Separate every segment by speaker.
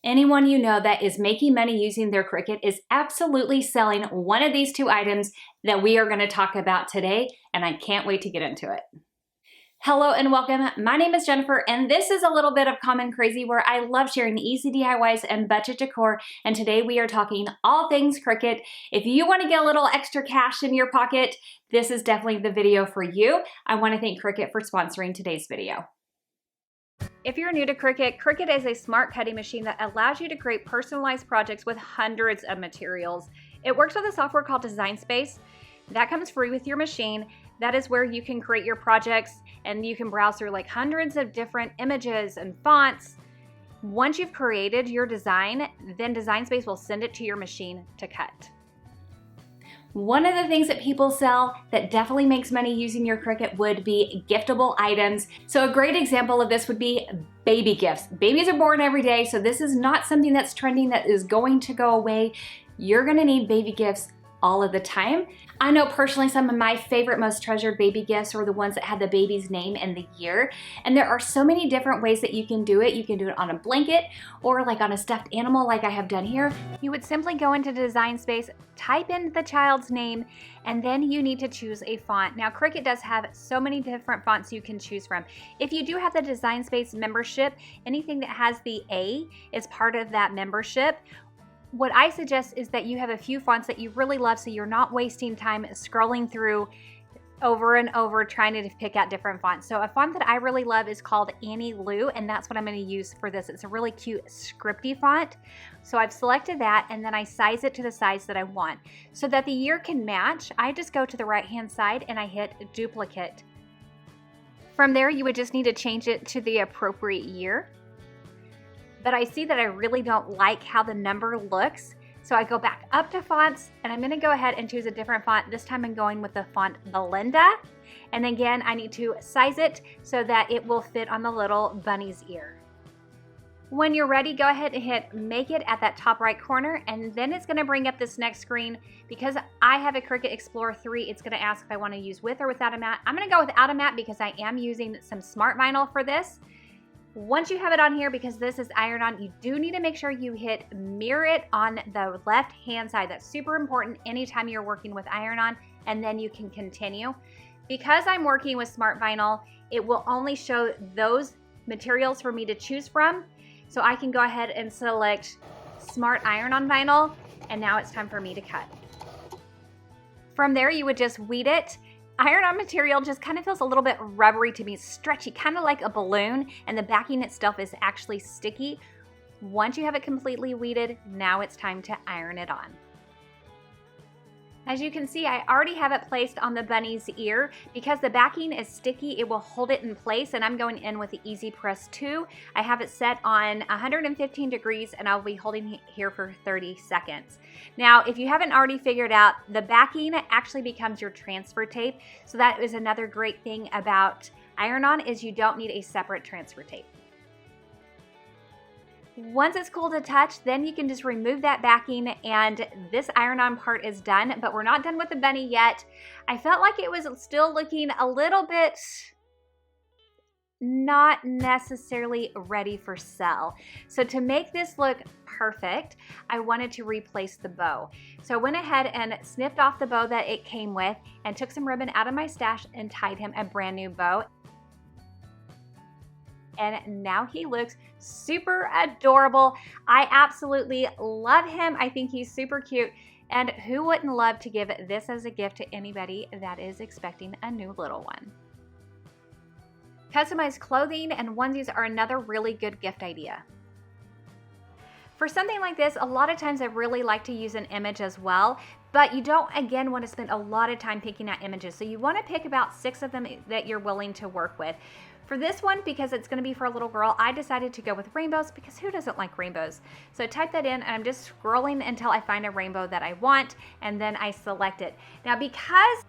Speaker 1: Anyone you know that is making money using their Cricut is absolutely selling one of these two items that we are going to talk about today, and I can't wait to get into it. Hello and welcome. My name is Jennifer, and this is a little bit of Common Crazy where I love sharing easy DIYs and budget decor, and today we are talking all things Cricut. If you want to get a little extra cash in your pocket, this is definitely the video for you. I want to thank Cricut for sponsoring today's video. If you're new to Cricut, Cricut is a smart cutting machine that allows you to create personalized projects with hundreds of materials. It works with a software called Design Space. That comes free with your machine. That is where you can create your projects and you can browse through like hundreds of different images and fonts. Once you've created your design, then Design Space will send it to your machine to cut. One of the things that people sell that definitely makes money using your Cricut would be giftable items. So a great example of this would be baby gifts. Babies are born every day, so this is not something that's trending that is going to go away. You're gonna need baby gifts all of the time. I know personally some of my favorite, most treasured baby gifts are the ones that have the baby's name and the year. And there are so many different ways that you can do it. You can do it on a blanket or like on a stuffed animal like I have done here. You would simply go into Design Space, type in the child's name, and then you need to choose a font. Now Cricut does have so many different fonts you can choose from. If you do have the Design Space membership, anything that has the A is part of that membership. What I suggest is that you have a few fonts that you really love so you're not wasting time scrolling through over and over trying to pick out different fonts. So a font that I really love is called Annie Lou, and that's what I'm going to use for this. It's a really cute scripty font. So I've selected that and then I size it to the size that I want. So that the year can match, I just go to the right hand side and I hit duplicate. From there you would just need to change it to the appropriate year. But I see that I really don't like how the number looks. So I go back up to fonts and I'm gonna go ahead and choose a different font. This time I'm going with the font Belinda. And again, I need to size it so that it will fit on the little bunny's ear. When you're ready, go ahead and hit make it at that top right corner, and then it's gonna bring up this next screen. Because I have a Cricut Explorer 3, it's gonna ask if I wanna use with or without a mat. I'm gonna go without a mat because I am using some smart vinyl for this. Once you have it on here, because this is iron on, you do need to make sure you hit mirror it on the left hand side. That's super important anytime you're working with iron on, and then you can continue. Because I'm working with smart vinyl, it will only show those materials for me to choose from. So I can go ahead and select smart iron on vinyl, and now it's time for me to cut. From there, you would just weed it. Iron-on material just kind of feels a little bit rubbery to me, stretchy, kind of like a balloon, and the backing itself is actually sticky. Once you have it completely weeded, now it's time to iron it on. As you can see, I already have it placed on the bunny's ear. Because the backing is sticky, it will hold it in place, and I'm going in with the Easy Press 2. I have it set on 115 degrees, and I'll be holding it here for 30 seconds. Now, if you haven't already figured out, the backing actually becomes your transfer tape. So that is another great thing about iron-on is you don't need a separate transfer tape. Once it's cool to touch, then you can just remove that backing and this iron-on part is done, but we're not done with the bunny yet. I felt like it was still looking a little bit not necessarily ready for sell. So to make this look perfect, I wanted to replace the bow. So I went ahead and snipped off the bow that it came with and took some ribbon out of my stash and tied him a brand new bow. And now he looks super adorable. I absolutely love him. I think he's super cute. And who wouldn't love to give this as a gift to anybody that is expecting a new little one? Customized clothing and onesies are another really good gift idea. For something like this, a lot of times I really like to use an image as well, but you don't, again, want to spend a lot of time picking out images. So you want to pick about 6 of them that you're willing to work with. For this one, because it's going to be for a little girl, I decided to go with rainbows because who doesn't like rainbows? So I type that in and I'm just scrolling until I find a rainbow that I want, and then I select it. Now, because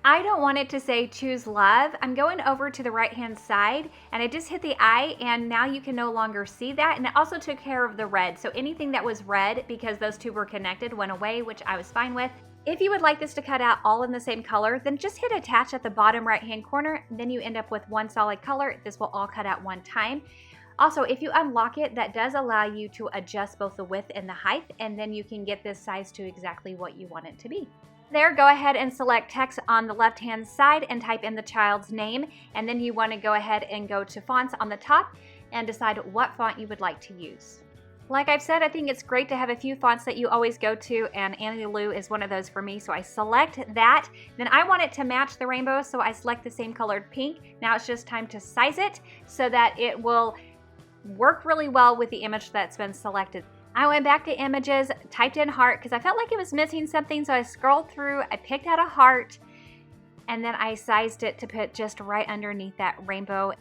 Speaker 1: I don't want it to say choose love, I'm going over to the right hand side and I just hit the I, and now you can no longer see that. And it also took care of the red. So anything that was red, because those two were connected, went away, which I was fine with. If you would like this to cut out all in the same color, then just hit attach at the bottom right hand corner. Then you end up with one solid color. This will all cut out one time. Also, if you unlock it, that does allow you to adjust both the width and the height, and then you can get this size to exactly what you want it to be. There, go ahead and select text on the left-hand side and type in the child's name, and then you want to go ahead and go to fonts on the top and decide what font you would like to use. Like I've said, I think it's great to have a few fonts that you always go to, and Annie Lou is one of those for me, so I select that. Then I want it to match the rainbow, so I select the same colored pink. Now it's just time to size it so that it will work really well with the image that's been selected. I went back to images, typed in heart because I felt like it was missing something, so I scrolled through, I picked out a heart, and then I sized it to put just right underneath that rainbow.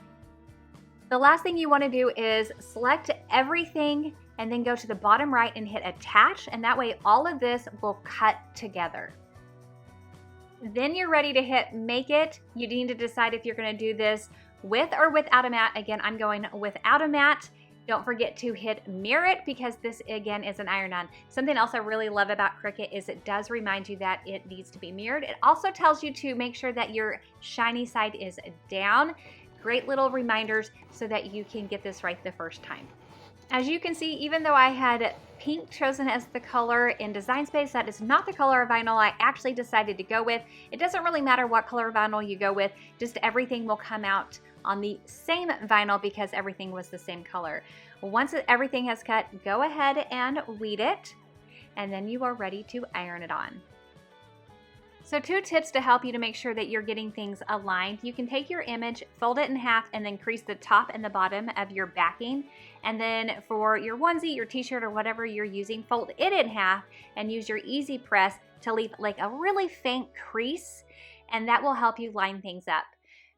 Speaker 1: The last thing you want to do is select everything and then go to the bottom right and hit attach, and that way all of this will cut together. Then you're ready to hit make it. You need to decide if you're going to do this with or without a mat. Again, I'm going without a mat. Don't forget to hit mirror it because this again is an iron-on. Something else I really love about Cricut is it does remind you that it needs to be mirrored. It also tells you to make sure that your shiny side is down. Great little reminders so that you can get this right the first time. As you can see, even though I had pink chosen as the color in Design Space, that is not the color of vinyl I actually decided to go with. It doesn't really matter what color of vinyl you go with, just everything will come out on the same vinyl because everything was the same color. Once everything has cut, go ahead and weed it, and then you are ready to iron it on. So 2 tips to help you to make sure that you're getting things aligned. You can take your image, fold it in half, and then crease the top and the bottom of your backing. And then for your onesie, your t-shirt, or whatever you're using, fold it in half and use your easy press to leave like a really faint crease, and that will help you line things up.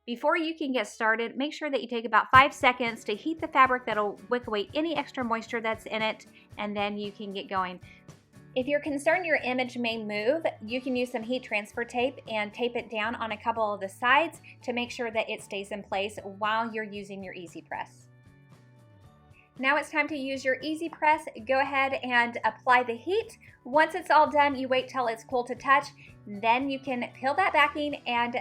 Speaker 1: Before you can get started, make sure that you take about 5 seconds to heat the fabric. That'll wick away any extra moisture that's in it, and then you can get going. If you're concerned your image may move, you can use some heat transfer tape and tape it down on a couple of the sides to make sure that it stays in place while you're using your Easy Press. Now it's time to use your Easy Press. Go ahead and apply the heat. Once it's all done, you wait till it's cool to touch. Then you can peel that backing, and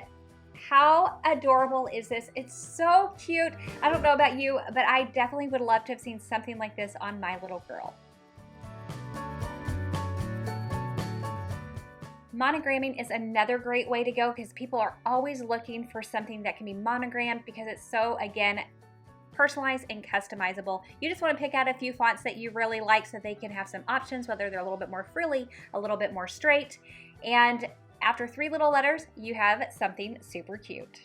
Speaker 1: how adorable is this? It's so cute. I don't know about you, but I definitely would love to have seen something like this on my little girl. Monogramming is another great way to go because people are always looking for something that can be monogrammed because it's so, again, personalized and customizable. You just want to pick out a few fonts that you really like so they can have some options, whether they're a little bit more frilly, a little bit more straight, and after 3 little letters, you have something super cute.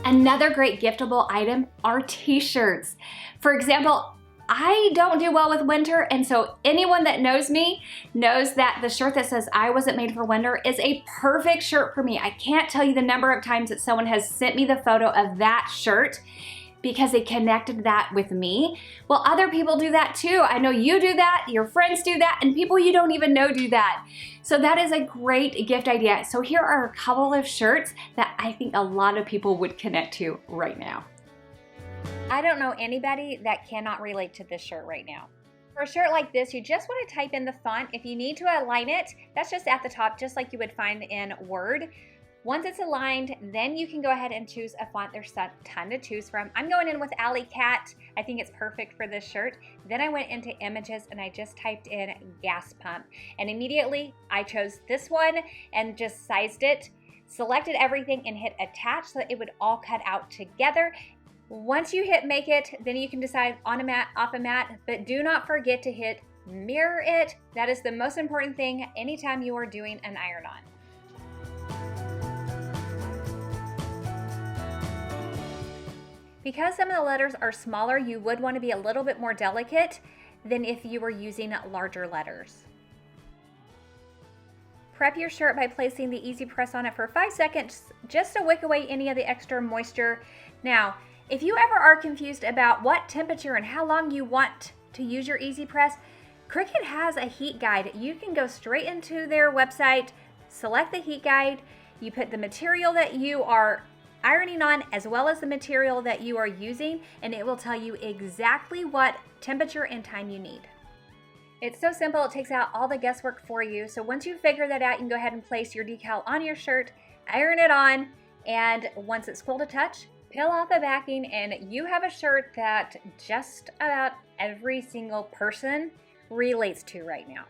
Speaker 1: Another great giftable item are t-shirts. For example, I don't do well with winter, and so anyone that knows me knows that the shirt that says I wasn't made for winter is a perfect shirt for me. I can't tell you the number of times that someone has sent me the photo of that shirt because they connected that with me. Well, other people do that too. I know you do that, your friends do that, and people you don't even know do that. So that is a great gift idea. So here are a couple of shirts that I think a lot of people would connect to right now. I don't know anybody that cannot relate to this shirt right now. For a shirt like this, you just want to type in the font. If you need to align it, that's just at the top, just like you would find in Word. Once it's aligned, then you can go ahead and choose a font. There's a ton to choose from. I'm going in with Alley Cat. I think it's perfect for this shirt. Then I went into images and I just typed in gas pump. And immediately I chose this one and just sized it, selected everything and hit attach so that it would all cut out together. Once you hit make it, then you can decide on a mat, off a mat, but do not forget to hit mirror it. That is the most important thing anytime you are doing an iron-on. Because some of the letters are smaller, you would want to be a little bit more delicate than if you were using larger letters. Prep your shirt by placing the Easy Press on it for 5 seconds just to wick away any of the extra moisture. Now, if you ever are confused about what temperature and how long you want to use your Easy Press, Cricut has a heat guide. You can go straight into their website, select the heat guide, you put the material that you are ironing on as well as the material that you are using, and it will tell you exactly what temperature and time you need. It's so simple, it takes out all the guesswork for you. So once you figure that out, you can go ahead and place your decal on your shirt, iron it on, and once it's cool to touch, Peel off the backing and you have a shirt that just about every single person relates to right now.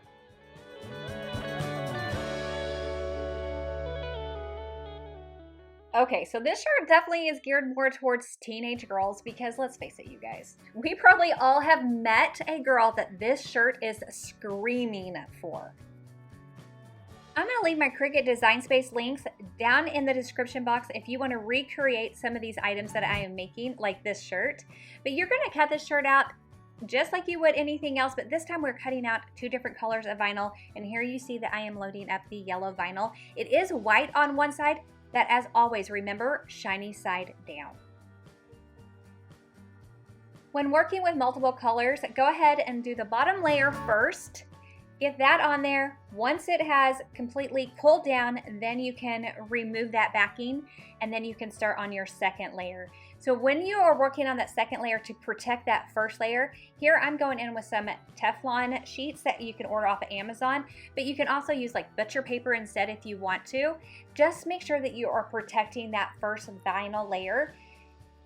Speaker 1: Okay, so this shirt definitely is geared more towards teenage girls because let's face it, you guys, we probably all have met a girl that this shirt is screaming for. I'm going to leave my Cricut Design Space links down in the description box if you want to recreate some of these items that I am making, like this shirt. But you're going to cut this shirt out just like you would anything else, but this time we're cutting out 2 different colors of vinyl, and here you see that I am loading up the yellow vinyl. It is white on one side. That, as always, remember, shiny side down. When working with multiple colors, go ahead and do the bottom layer first. Get that on there. Once it has completely cooled down, then you can remove that backing, and then you can start on your second layer. So when you are working on that second layer to protect that first layer, here I'm going in with some Teflon sheets that you can order off of Amazon, but you can also use like butcher paper instead if you want to. Just make sure that you are protecting that first vinyl layer.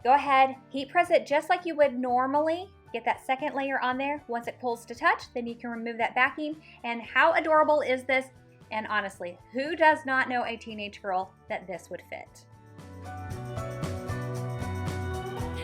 Speaker 1: Go ahead, heat press it just like you would normally. Get that second layer on there. Once it cools to touch, then you can remove that backing. And how adorable is this? And honestly, who does not know a teenage girl that this would fit?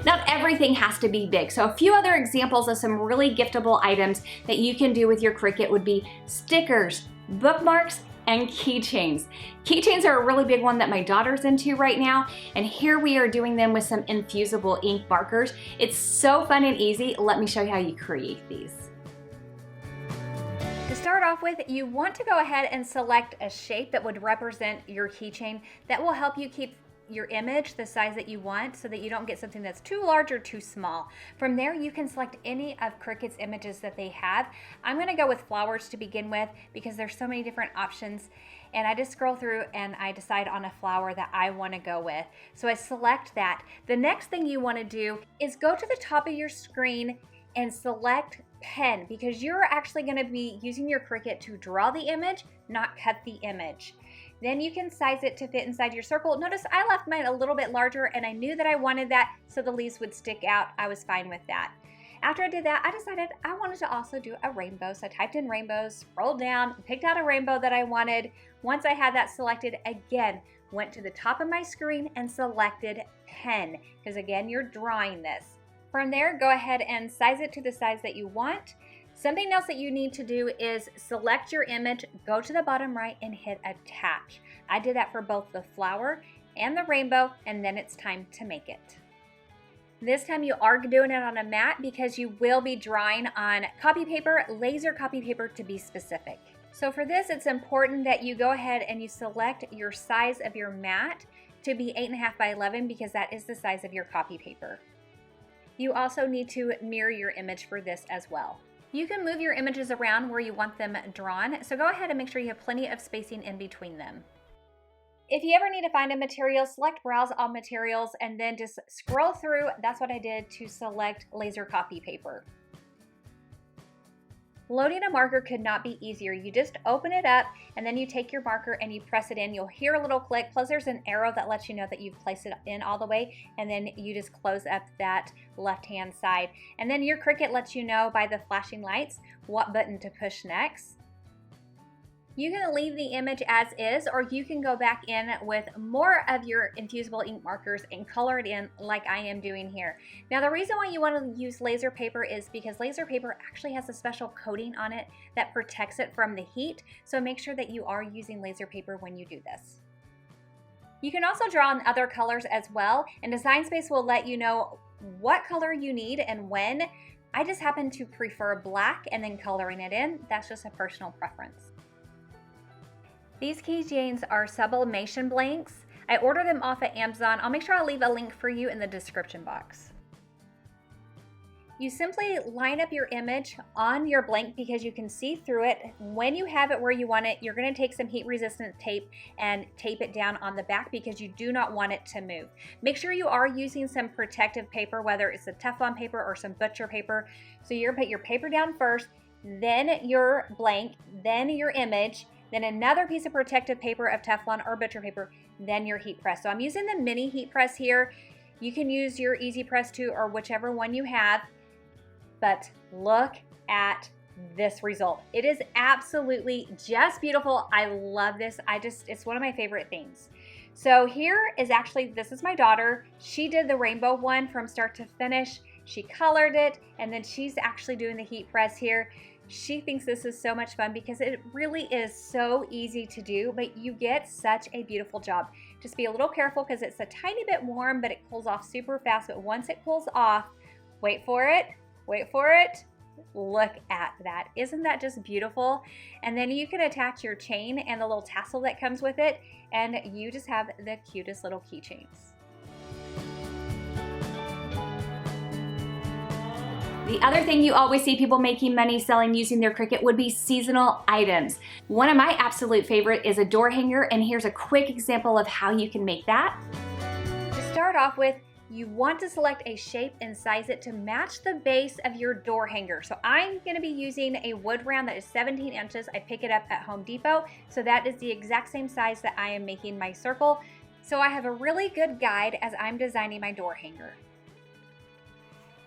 Speaker 1: Not everything has to be big. So a few other examples of some really giftable items that you can do with your Cricut would be stickers, bookmarks, and keychains. Keychains are a really big one that my daughter's into right now, and here we are doing them with some Infusible Ink Markers. It's so fun and easy. Let me show you how you create these. To start off with, you want to go ahead and select a shape that would represent your keychain. That will help you keep your image the size that you want so that you don't get something that's too large or too small. From there, you can select any of Cricut's images that they have. I'm going to go with flowers to begin with because there's so many different options, and I just scroll through and I decide on a flower that I want to go with. So I select that. The next thing you want to do is go to the top of your screen and select pen, because you're actually going to be using your Cricut to draw the image, not cut the image. Then you can size it to fit inside your circle. Notice I left mine a little bit larger, and I knew that I wanted that so the leaves would stick out. I was fine with that. After I did that, I decided I wanted to also do a rainbow. So I typed in rainbows, scrolled down, picked out a rainbow that I wanted. Once I had that selected, again, went to the top of my screen and selected pen, because again, you're drawing this. From there, go ahead and size it to the size that you want. Something else that you need to do is select your image, go to the bottom right and hit attach. I did that for both the flower and the rainbow, and then it's time to make it. This time you are doing it on a mat because you will be drawing on copy paper, laser copy paper to be specific. So for this, it's important that you go ahead and you select your size of your mat to be 8.5 by 11 because that is the size of your copy paper. You also need to mirror your image for this as well. You can move your images around where you want them drawn, so go ahead and make sure you have plenty of spacing in between them. If you ever need to find a material, select Browse All Materials and then just scroll through. That's what I did to select laser copy paper. Loading a marker could not be easier. You just open it up and then you take your marker and you press it in. You'll hear a little click, plus there's an arrow that lets you know that you've placed it in all the way, and then you just close up that left-hand side. And then your Cricut lets you know by the flashing lights what button to push next. You can leave the image as is, or you can go back in with more of your Infusible Ink Markers and color it in like I am doing here. Now the reason why you want to use laser paper is because laser paper actually has a special coating on it that protects it from the heat, so make sure that you are using laser paper when you do this. You can also draw in other colors as well, and Design Space will let you know what color you need and when. I just happen to prefer black and then coloring it in. That's just a personal preference. These keychains are sublimation blanks. I ordered them off of Amazon. I'll make sure I'll leave a link for you in the description box. You simply line up your image on your blank because you can see through it. When you have it where you want it, you're going to take some heat resistant tape and tape it down on the back because you do not want it to move. Make sure you are using some protective paper, whether it's a Teflon paper or some butcher paper. So you're going to put your paper down first, then your blank, then your image, then another piece of protective paper of Teflon or butcher paper, then your heat press. So I'm using the mini heat press here. You can use your Easy Press 2 or whichever one you have, but look at this result. It is absolutely just beautiful. I love this. It's one of my favorite things. So here is actually, this is my daughter. She did the rainbow one from start to finish. She colored it, and then she's actually doing the heat press here. She thinks this is so much fun because it really is so easy to do, but you get such a beautiful job. Just be a little careful because it's a tiny bit warm, but it cools off super fast. But once it cools off, wait for it, look at that. Isn't that just beautiful? And then you can attach your chain and the little tassel that comes with it, and you just have the cutest little keychains. The other thing you always see people making money selling using their Cricut would be seasonal items. One of my absolute favorite is a door hanger, and here's a quick example of how you can make that. To start off with, you want to select a shape and size it to match the base of your door hanger. So I'm gonna be using a wood round that is 17 inches. I pick it up at Home Depot. So that is the exact same size that I am making my circle. So I have a really good guide as I'm designing my door hanger.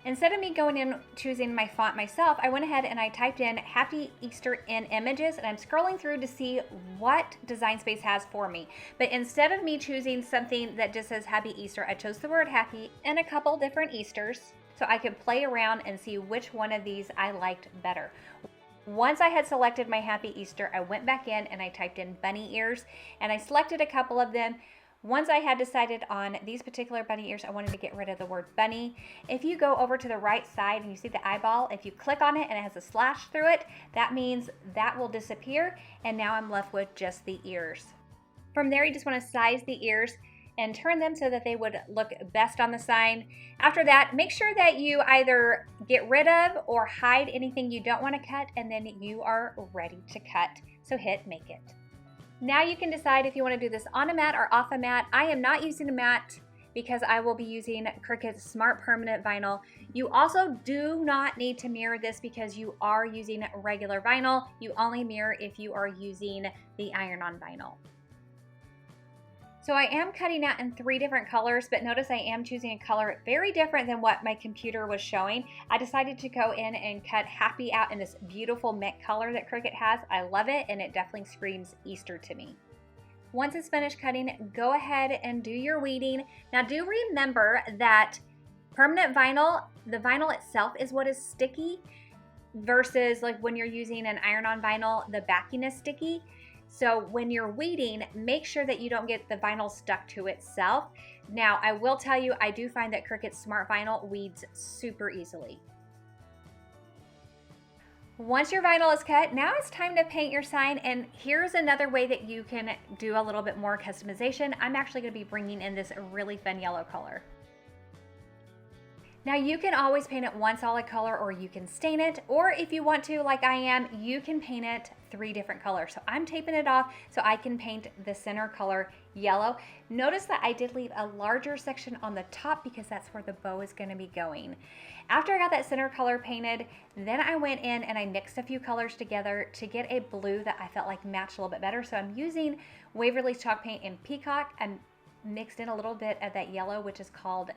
Speaker 1: Instead of me going in choosing my font myself, I went ahead and I typed in Happy Easter in images, and I'm scrolling through to see what Design Space has for me. But instead of me choosing something that just says Happy Easter, I chose the word happy and a couple different Easters so I could play around and see which one of these I liked better. Once I had selected my Happy Easter, I went back in and I typed in bunny ears, and I selected a couple of them. Once I had decided on these particular bunny ears, I wanted to get rid of the word bunny. If you go over to the right side and you see the eyeball, if you click on it and it has a slash through it, that means that will disappear, and now I'm left with just the ears. From there, you just want to size the ears and turn them so that they would look best on the sign. After that, make sure that you either get rid of or hide anything you don't want to cut, and then you are ready to cut. So hit Make It. Now you can decide if you want to do this on a mat or off a mat. I am not using a mat because I will be using Cricut's Smart Permanent Vinyl. You also do not need to mirror this because you are using regular vinyl. You only mirror if you are using the iron-on vinyl. So I am cutting out in 3 different colors, but notice I am choosing a color very different than what my computer was showing. I decided to go in and cut Happy out in this beautiful mint color that Cricut has. I love it, and it definitely screams Easter to me. Once it's finished cutting, go ahead and do your weeding. Now do remember that permanent vinyl, the vinyl itself is what is sticky versus like when you're using an iron-on vinyl, the backing is sticky. So when you're weeding, make sure that you don't get the vinyl stuck to itself. Now, I will tell you, I do find that Cricut's Smart Vinyl weeds super easily. Once your vinyl is cut, now it's time to paint your sign, and here's another way that you can do a little bit more customization. I'm actually going to be bringing in this really fun yellow color. Now you can always paint it one solid color, or you can stain it, or if you want to, like I am, you can paint it 3 different colors. So I'm taping it off so I can paint the center color yellow. Notice that I did leave a larger section on the top because that's where the bow is going to be going. After I got that center color painted, then I went in and I mixed a few colors together to get a blue that I felt like matched a little bit better. So I'm using Waverly's chalk paint in Peacock and mixed in a little bit of that yellow, which is called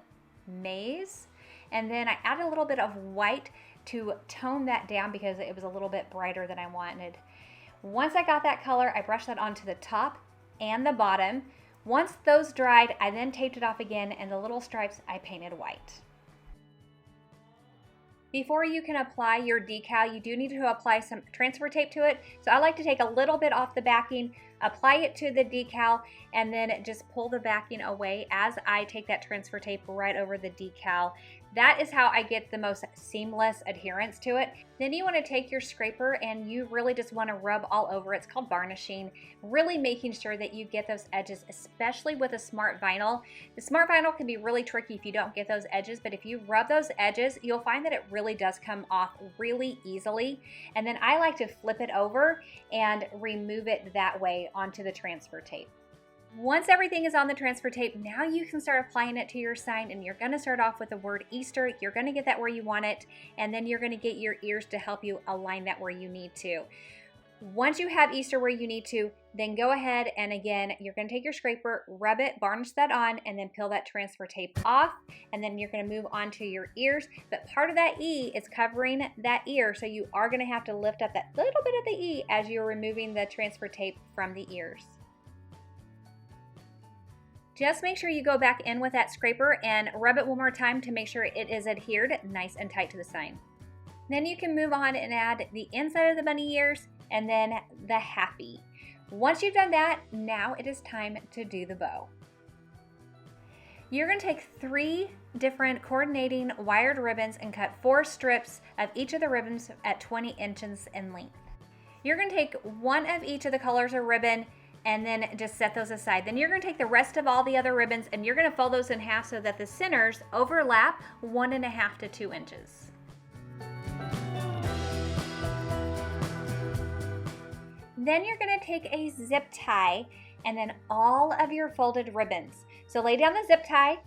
Speaker 1: Maize. And then I added a little bit of white to tone that down because it was a little bit brighter than I wanted. Once I got that color, I brushed that onto the top and the bottom. Once those dried, I then taped it off again, and the little stripes I painted white. Before you can apply your decal, you do need to apply some transfer tape to it. So I like to take a little bit off the backing, apply it to the decal, and then just pull the backing away as I take that transfer tape right over the decal. That is how I get the most seamless adherence to it. Then you want to take your scraper and you really just want to rub all over. It's called varnishing, really making sure that you get those edges, especially with a smart vinyl. The smart vinyl can be really tricky if you don't get those edges, but if you rub those edges, you'll find that it really does come off really easily. And then I like to flip it over and remove it that way onto the transfer tape. Once everything is on the transfer tape, now you can start applying it to your sign, and you're going to start off with the word Easter. You're going to get that where you want it, and then you're going to get your ears to help you align that where you need to. Once you have Easter where you need to, then go ahead and again, you're going to take your scraper, rub it, varnish that on, and then peel that transfer tape off. And then you're going to move on to your ears. But part of that E is covering that ear, so you are going to have to lift up that little bit of the E as you're removing the transfer tape from the ears. Just make sure you go back in with that scraper and rub it one more time to make sure it is adhered nice and tight to the sign. Then you can move on and add the inside of the bunny ears and then the happy. Once you've done that, now it is time to do the bow. You're going to take 3 different coordinating wired ribbons and cut 4 strips of each of the ribbons at 20 inches in length. You're going to take one of each of the colors of ribbon and then just set those aside. Then you're going to take the rest of all the other ribbons and you're going to fold those in half so that the centers overlap 1.5 to 2 inches. Then you're going to take a zip tie and then all of your folded ribbons. So lay down the zip tie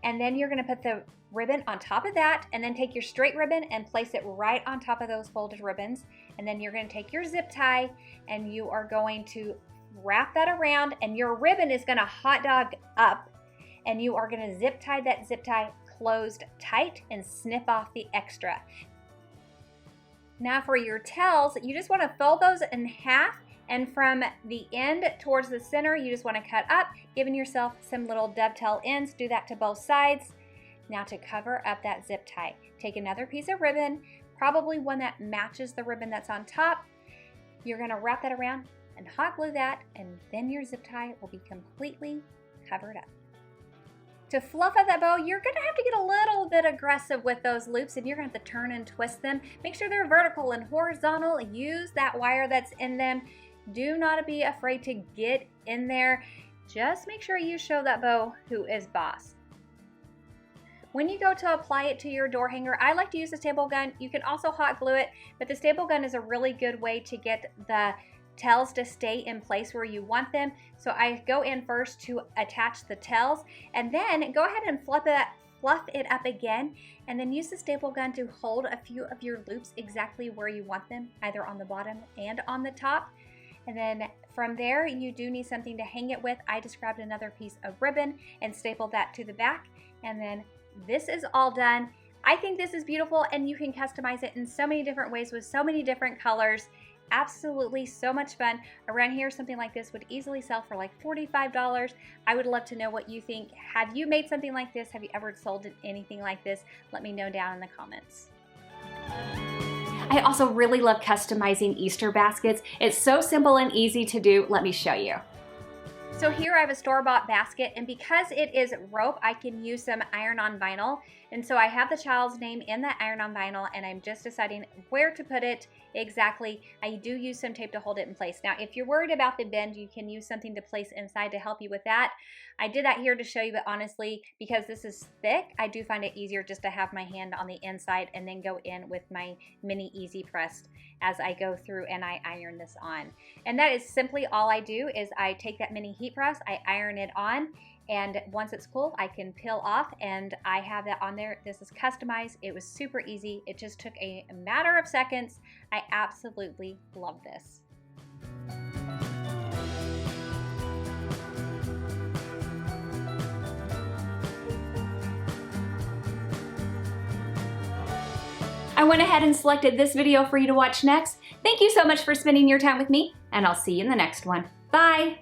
Speaker 1: and then you're going to put the ribbon on top of that and then take your straight ribbon and place it right on top of those folded ribbons. And then you're going to take your zip tie and you are going to wrap that around and your ribbon is going to hot dog up and you are going to zip tie that zip tie closed tight and snip off the extra. Now for your tails, you just want to fold those in half and from the end towards the center, you just want to cut up, giving yourself some little dovetail ends. Do that to both sides. Now to cover up that zip tie, take another piece of ribbon, probably one that matches the ribbon that's on top. You're going to wrap that around and hot glue that, and then your zip tie will be completely covered up. To fluff out that bow, you're going to have to get a little bit aggressive with those loops and you're going to have to turn and twist them. Make sure they're vertical and horizontal. Use that wire that's in them. Do not be afraid to get in there. Just make sure you show that bow who is boss. When you go to apply it to your door hanger, I like to use a staple gun. You can also hot glue it, but the staple gun is a really good way to get the tails to stay in place where you want them. So I go in first to attach the tails and then go ahead and fluff it up again and then use the staple gun to hold a few of your loops exactly where you want them, either on the bottom and on the top. And then from there, you do need something to hang it with. I just grabbed another piece of ribbon and stapled that to the back. And then this is all done. I think this is beautiful and you can customize it in so many different ways with so many different colors. Absolutely so much fun. Around here, something like this would easily sell for like $45. I would love to know what you think. Have you made something like this? Have you ever sold anything like this? Let me know down in the comments. I also really love customizing Easter baskets. It's so simple and easy to do. Let me show you. So here I have a store-bought basket, and because it is rope, I can use some iron-on vinyl. And so I have the child's name in that iron-on vinyl, and I'm just deciding where to put it exactly. I do use some tape to hold it in place. Now, if you're worried about the bend, you can use something to place inside to help you with that. I did that here to show you, but honestly, because this is thick, I do find it easier just to have my hand on the inside and then go in with my mini easy press as I go through and I iron this on. And that is simply all I do is I take that mini heat press, I iron it on, and once it's cool, I can peel off and I have that on there. This is customized. It was super easy. It just took a matter of seconds. I absolutely love this. I went ahead and selected this video for you to watch next. Thank you so much for spending your time with me, and I'll see you in the next one. Bye!